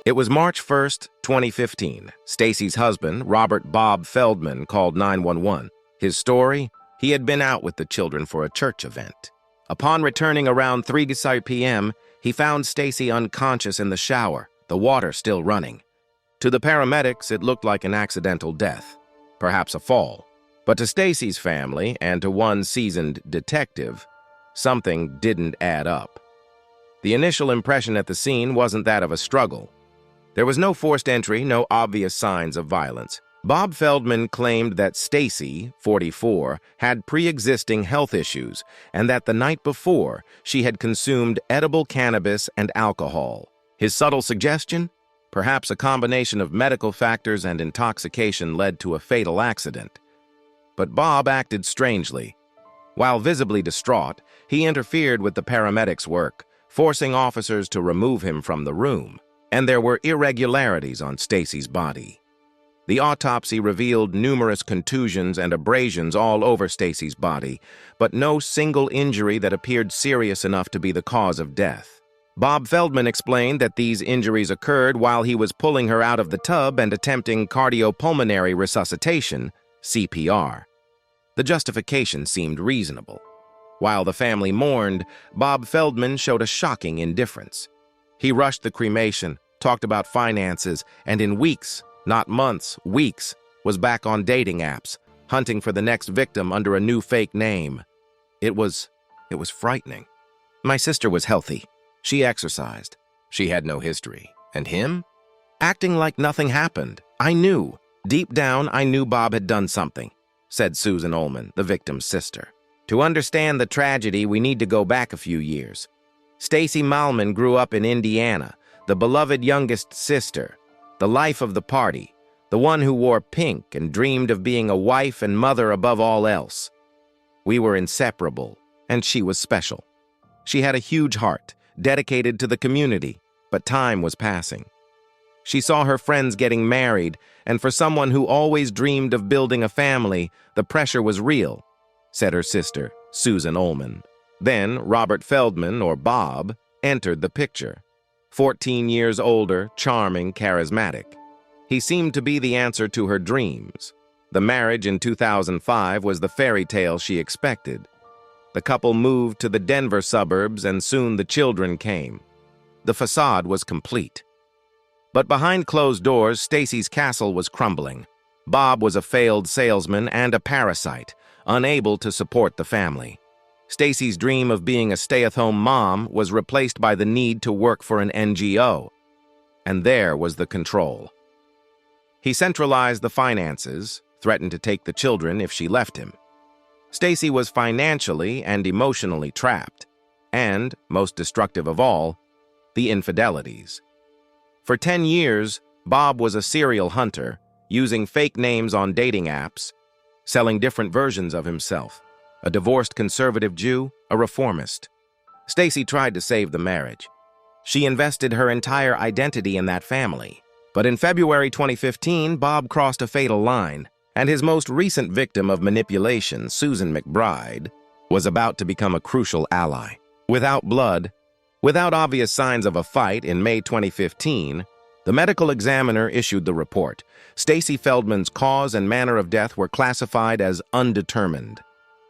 It was March 1st, 2015. Stacy's husband, Robert Bob Feldman, called 911. His story? He had been out with the children for a church event. Upon returning around 3 p.m., he found Stacy unconscious in the shower, the water still running. To the paramedics, it looked like an accidental death, perhaps a fall. But to Stacy's family and to one seasoned detective, something didn't add up. The initial impression at the scene wasn't that of a struggle. There was no forced entry, no obvious signs of violence. Bob Feldman claimed that Stacy, 44, had pre-existing health issues and that the night before she had consumed edible cannabis and alcohol. His subtle suggestion? Perhaps a combination of medical factors and intoxication led to a fatal accident. But Bob acted strangely. While visibly distraught, he interfered with the paramedics' work, forcing officers to remove him from the room. And there were irregularities on Stacy's body. The autopsy revealed numerous contusions and abrasions all over Stacy's body, but no single injury that appeared serious enough to be the cause of death. Bob Feldman explained that these injuries occurred while he was pulling her out of the tub and attempting cardiopulmonary resuscitation, CPR. The justification seemed reasonable. While the family mourned, Bob Feldman showed a shocking indifference. He rushed the cremation, talked about finances, and in weeks, not months, weeks, was back on dating apps, hunting for the next victim under a new fake name. It was frightening. My sister was healthy. She exercised. She had no history. And him? Acting like nothing happened. I knew. Deep down, I knew Bob had done something, said Susan Ullman, the victim's sister. To understand the tragedy, we need to go back a few years. Stacy Feldman grew up in Indiana, the beloved youngest sister, the life of the party, the one who wore pink and dreamed of being a wife and mother above all else. We were inseparable, and she was special. She had a huge heart, dedicated to the community, but time was passing. She saw her friends getting married, and for someone who always dreamed of building a family, the pressure was real, said her sister, Susan Ullman. Then Robert Feldman, or Bob, entered the picture. 14 years older, charming, charismatic. He seemed to be the answer to her dreams. The marriage in 2005 was the fairy tale she expected. The couple moved to the Denver suburbs and soon the children came. The facade was complete. But behind closed doors, Stacy's castle was crumbling. Bob was a failed salesman and a parasite, unable to support the family. Stacy's dream of being a stay-at-home mom was replaced by the need to work for an NGO. And there was the control. He centralized the finances, threatened to take the children if she left him. Stacy was financially and emotionally trapped. And, most destructive of all, the infidelities. For 10 years, Bob was a serial hunter, using fake names on dating apps, selling different versions of himself. A divorced conservative Jew, a reformist. Stacy tried to save the marriage. She invested her entire identity in that family. But in February 2015, Bob crossed a fatal line, and his most recent victim of manipulation, Susan McBride, was about to become a crucial ally. Without blood, without obvious signs of a fight, in May 2015, the medical examiner issued the report. Stacy Feldman's cause and manner of death were classified as undetermined.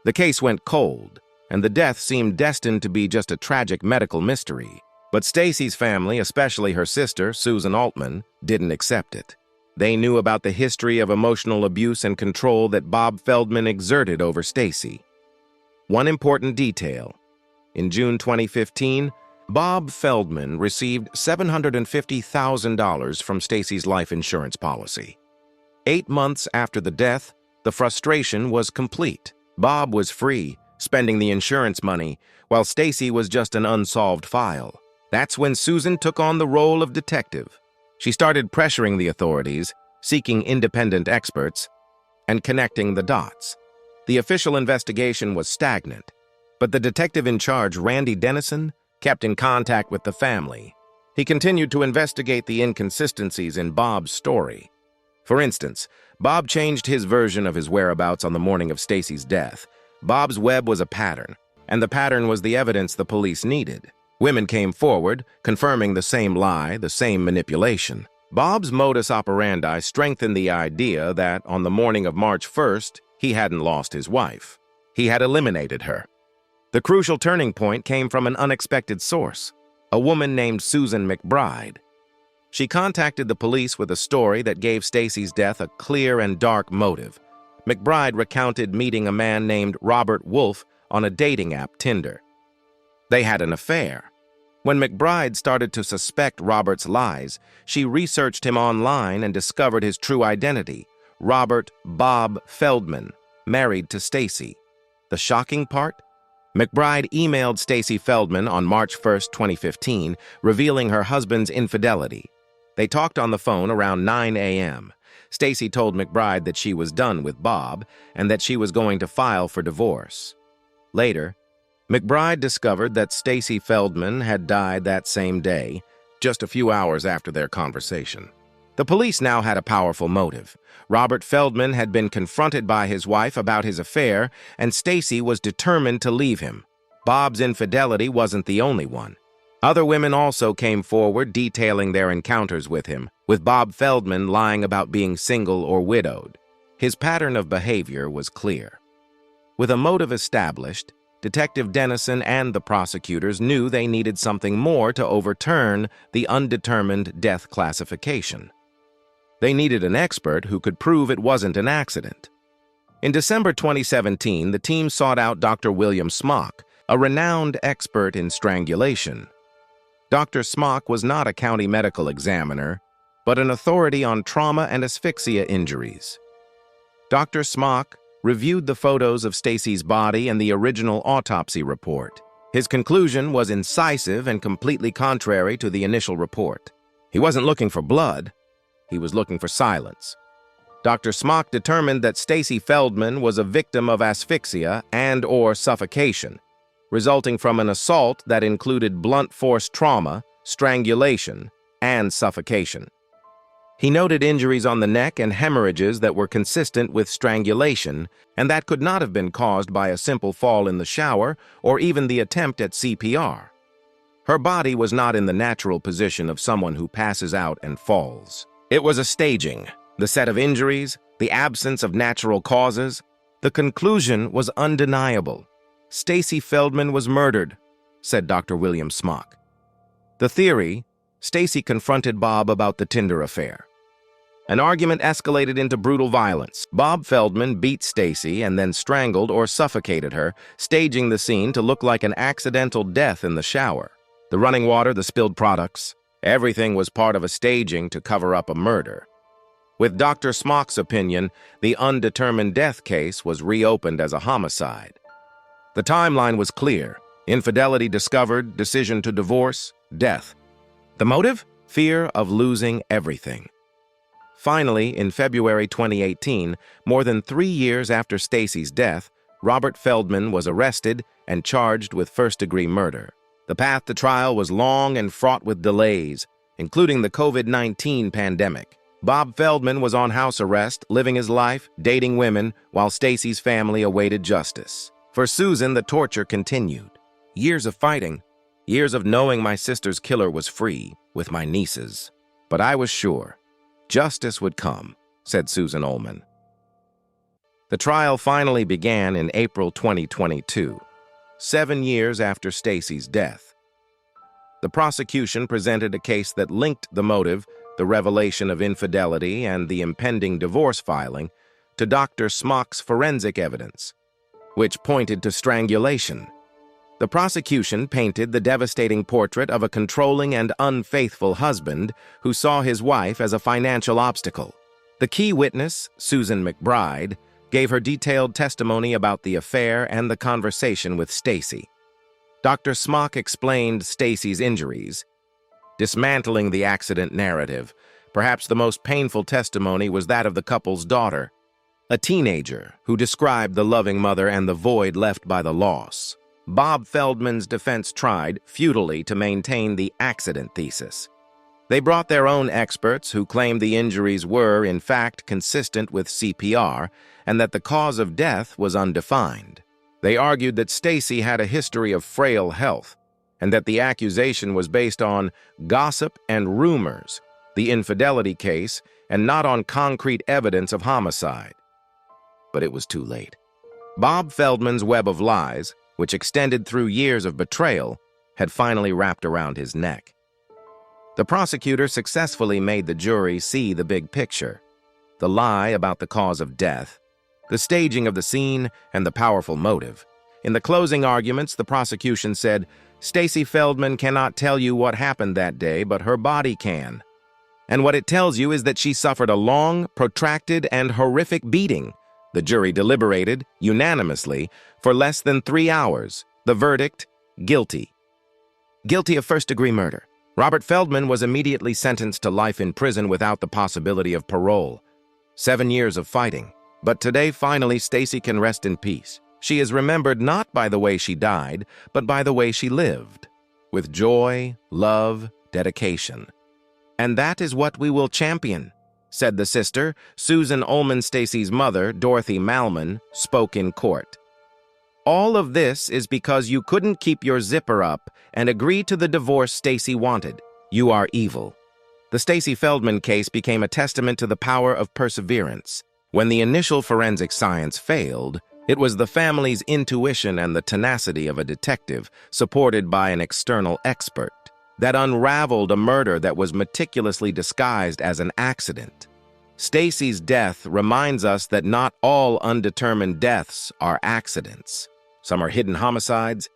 The case went cold, and the death seemed destined to be just a tragic medical mystery. But Stacy's family, especially her sister, Susan Ullman, didn't accept it. They knew about the history of emotional abuse and control that Bob Feldman exerted over Stacy. One important detail. In June 2015, Bob Feldman received $750,000 from Stacy's life insurance policy. 8 months after the death, the frustration was complete. Bob was free, spending the insurance money, while Stacy was just an unsolved file. That's when Susan took on the role of detective. She started pressuring the authorities, seeking independent experts, and connecting the dots. The official investigation was stagnant, but the detective in charge, Randy Dennison, kept in contact with the family. He continued to investigate the inconsistencies in Bob's story. For instance, Bob changed his version of his whereabouts on the morning of Stacy's death. Bob's web was a pattern, and the pattern was the evidence the police needed. Women came forward, confirming the same lie, the same manipulation. Bob's modus operandi strengthened the idea that on the morning of March 1st, he hadn't lost his wife. He had eliminated her. The crucial turning point came from an unexpected source, a woman named Susan McBride. She contacted the police with a story that gave Stacy's death a clear and dark motive. McBride recounted meeting a man named Robert Wolfe on a dating app, Tinder. They had an affair. When McBride started to suspect Robert's lies, she researched him online and discovered his true identity, Robert Bob Feldman, married to Stacy. The shocking part? McBride emailed Stacy Feldman on March 1, 2015, revealing her husband's infidelity. They talked on the phone around 9 a.m. Stacy told McBride that she was done with Bob and that she was going to file for divorce. Later, McBride discovered that Stacy Feldman had died that same day, just a few hours after their conversation. The police now had a powerful motive. Robert Feldman had been confronted by his wife about his affair, and Stacy was determined to leave him. Bob's infidelity wasn't the only one. Other women also came forward detailing their encounters with him, with Bob Feldman lying about being single or widowed. His pattern of behavior was clear. With a motive established, Detective Dennison and the prosecutors knew they needed something more to overturn the undetermined death classification. They needed an expert who could prove it wasn't an accident. In December 2017, the team sought out Dr. William Smock, a renowned expert in strangulation. Dr. Smock was not a county medical examiner, but an authority on trauma and asphyxia injuries. Dr. Smock reviewed the photos of Stacy's body and the original autopsy report. His conclusion was incisive and completely contrary to the initial report. He wasn't looking for blood. He was looking for silence. Dr. Smock determined that Stacy Feldman was a victim of asphyxia and/or suffocation, resulting from an assault that included blunt force trauma, strangulation, and suffocation. He noted injuries on the neck and hemorrhages that were consistent with strangulation, and that could not have been caused by a simple fall in the shower or even the attempt at CPR. Her body was not in the natural position of someone who passes out and falls. It was a staging, the set of injuries, the absence of natural causes. The conclusion was undeniable. Stacy Feldman was murdered, said Dr. William Smock. The theory: Stacy confronted Bob about the Tinder affair. An argument escalated into brutal violence. Bob Feldman beat Stacy and then strangled or suffocated her, staging the scene to look like an accidental death in the shower. The running water, the spilled products, everything was part of a staging to cover up a murder. With Dr. Smock's opinion, the undetermined death case was reopened as a homicide. The timeline was clear: infidelity discovered, decision to divorce, death. The motive? Fear of losing everything. Finally, in February 2018, more than 3 years after Stacy's death, Robert Feldman was arrested and charged with first-degree murder. The path to trial was long and fraught with delays, including the COVID-19 pandemic. Bob Feldman was on house arrest, living his life, dating women, while Stacy's family awaited justice. For Susan, the torture continued. Years of fighting, years of knowing my sister's killer was free, with my nieces. But I was sure justice would come, said Susan Ullman. The trial finally began in April 2022, 7 years after Stacy's death. The prosecution presented a case that linked the motive, the revelation of infidelity, and the impending divorce filing to Dr. Smock's forensic evidence, which pointed to strangulation. The prosecution painted the devastating portrait of a controlling and unfaithful husband who saw his wife as a financial obstacle. The key witness, Susan McBride, gave her detailed testimony about the affair and the conversation with Stacy. Dr. Smock explained Stacy's injuries, dismantling the accident narrative. Perhaps the most painful testimony was that of the couple's daughter, a teenager who described the loving mother and the void left by the loss. Bob Feldman's defense tried, futilely, to maintain the accident thesis. They brought their own experts who claimed the injuries were, in fact, consistent with CPR and that the cause of death was undefined. They argued that Stacy had a history of frail health, and that the accusation was based on gossip and rumors, the infidelity case, and not on concrete evidence of homicide. But it was too late. Bob Feldman's web of lies, which extended through years of betrayal, had finally wrapped around his neck. The prosecutor successfully made the jury see the big picture: the lie about the cause of death, the staging of the scene, and the powerful motive. In the closing arguments, the prosecution said, "Stacy Feldman cannot tell you what happened that day, but her body can. And what it tells you is that she suffered a long, protracted, and horrific beating." The jury deliberated, unanimously, for less than 3 hours. The verdict: guilty. Guilty of first-degree murder. Robert Feldman was immediately sentenced to life in prison without the possibility of parole. 7 years of fighting. But today, finally, Stacy can rest in peace. She is remembered not by the way she died, but by the way she lived, with joy, love, dedication. "And that is what we will champion," said the sister. Susan Ullman, Stacy's mother, Dorothy Malman, spoke in court. "All of this is because you couldn't keep your zipper up and agree to the divorce Stacy wanted. You are evil." The Stacy Feldman case became a testament to the power of perseverance. When the initial forensic science failed, it was the family's intuition and the tenacity of a detective, supported by an external expert, that unraveled a murder that was meticulously disguised as an accident. Stacy's death reminds us that not all undetermined deaths are accidents. Some are hidden homicides,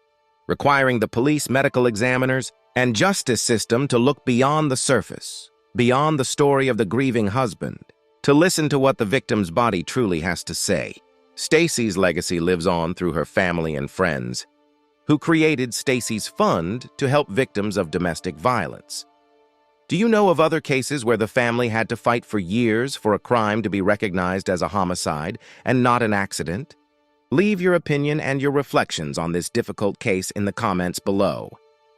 requiring the police, medical examiners, and justice system to look beyond the surface, beyond the story of the grieving husband, to listen to what the victim's body truly has to say. Stacy's legacy lives on through her family and friends, who created Stacy's Fund to help victims of domestic violence. Do you know of other cases where the family had to fight for years for a crime to be recognized as a homicide and not an accident? Leave your opinion and your reflections on this difficult case in the comments below.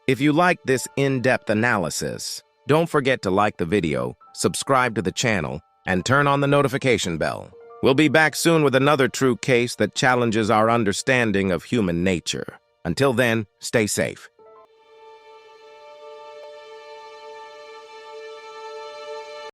If you liked this in-depth analysis, don't forget to like the video, subscribe to the channel, and turn on the notification bell. We'll be back soon with another true case that challenges our understanding of human nature. Until then, stay safe.